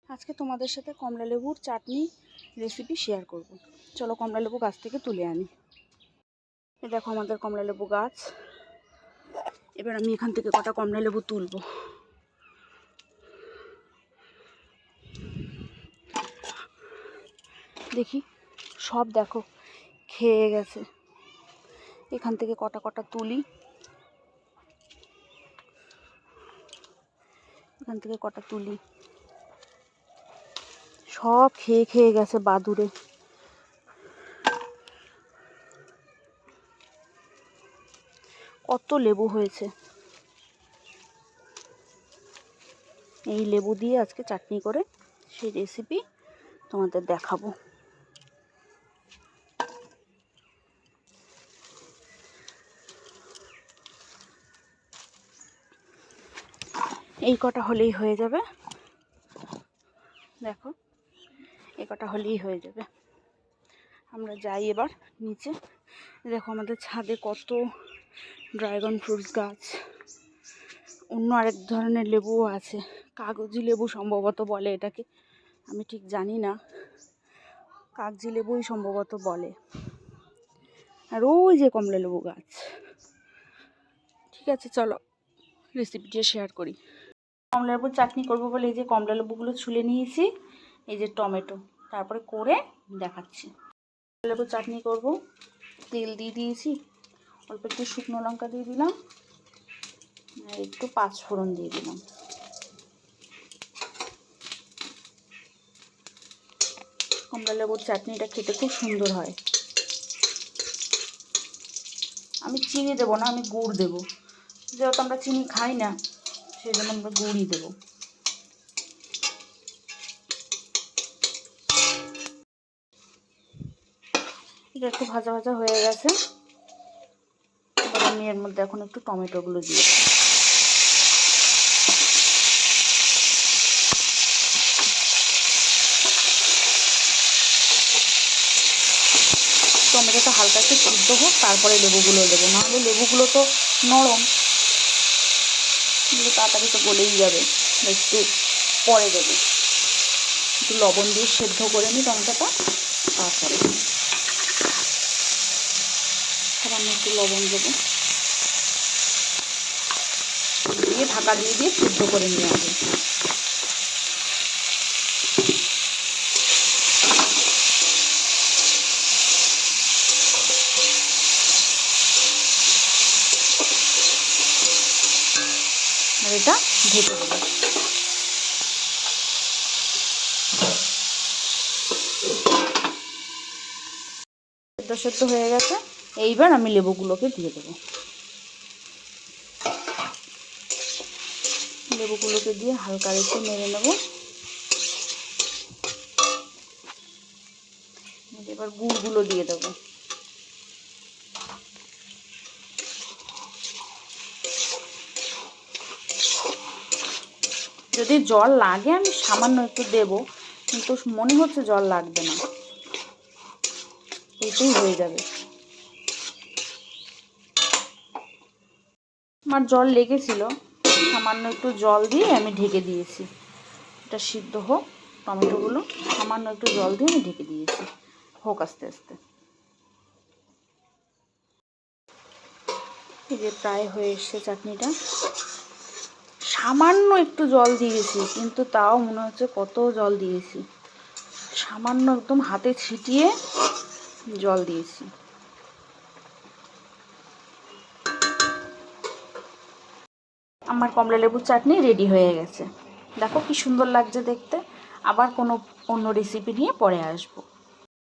আজকে তোমাদের সাথে কমলা লেবুর চাটনি রেসিপি শেয়ার করব। চলো কমলা লেবু গাছ থেকে তুলে আনি। এই দেখো আমাদের কমলা লেবু গাছ। এবার আমি এখান থেকে কটা কমলা লেবু তুলব। দেখি সব দেখো খেয়ে গেছে। এখান থেকে কটা কটা তুলি। এখান থেকে কটা তুলি, সব খেয়ে খেয়ে গেছে বাদুড়ে। কত লেবু হয়েছে। এই লেবু দিয়ে আজকে চাটনি করে সেই রেসিপি তোমাদের দেখাবো। এই কটা হলেই হয়ে যাবে। দেখো এই কটা হলেই হয়ে যাবে। আমরা যাই এবার নিচে। দেখো আমাদের ছাদে কত ড্রাগন ফ্রুটস গাছ, অন্য আরেক ধরনের লেবুও আছে। কাগজি লেবু সম্ভবত বলে এটাকে, আমি ঠিক জানি না। কাগজি লেবুই সম্ভবত বলে। আর ওই যে কমলা লেবু গাছ। ঠিক আছে, চলো রেসিপিটা শেয়ার করি। কমলা লেবুর চাটনি করবো বলে এই যে কমলা লেবুগুলো ছুলে নিয়েছি, এই যে টমেটো, তারপরে করে দেখাচ্ছি। কমলা লেবুর চাটনি করব। তেল দিয়ে দিয়েছি, অল্প একটু শুকনো লঙ্কা দিয়ে দিলাম, আর একটু পাঁচফোড়ন দিয়ে দিলাম। কমলা লেবুর চাটনিটা খেতে খুব সুন্দর হয়। আমি চিনি দেবো না, আমি গুড় দেবো। যেহেতু আমরা চিনি খাই না, সেই জন্য আমরা গুড়ই দেবো। এটা একটু ভাজা ভাজা হয়ে গেছে। এবার আমি এর মধ্যে এখন একটু টমেটোগুলো দিয়ে দেবো। টমেটোটা হালকা একটু সিদ্ধ হোক, তারপরে লেবুগুলো দেবো। নাহলে লেবুগুলো তো নরম, কিন্তু তাড়াতাড়ি তো গলেই যাবে। একটু পরে দেবো। একটু লবণ দিয়ে সেদ্ধ করে নিই টমেটোটা, তারপরে সামান্য একটু লবণ দেবো, দিয়ে ঢাকা দিয়ে সেদ্ধ করে নিয়ে আসবো। আর এটা ঢেকে দেবো। সেদ্ধ হয়ে গেছে। এইবার আমি লেবুগুলোকে দিয়ে দেবো। লেবুগুলোকে দিয়ে হালকা একটু নেড়ে নেব। এবার গুড়গুলো দিয়ে দেবো। যদি জল লাগে আমি সামান্য একটু দেব, কিন্তু মনে হচ্ছে জল লাগবে না, এটাই হয়ে যাবে। আমার জল লেগেছিল, সামান্য একটু জল দিয়ে আমি ঢেকে দিয়েছি। এটা সিদ্ধ হোক টমেটোগুলো, সামান্য একটু জল দিয়ে আমি ঢেকে দিয়েছি, হোক আস্তে আস্তে। এই যে প্রায় হয়ে এসছে চাটনিটা। সামান্য একটু জল দিয়েছি, কিন্তু তাও মনে হচ্ছে কত জল দিয়েছি। সামান্য একদম হাতে ছিটিয়ে জল দিয়েছি। আমার কমলা লেবুর চাটনি রেডি হয়ে গেছে। দেখো কি সুন্দর লাগছে দেখতে। আবার কোনো অন্য রেসিপি নিয়ে পরে আসবো।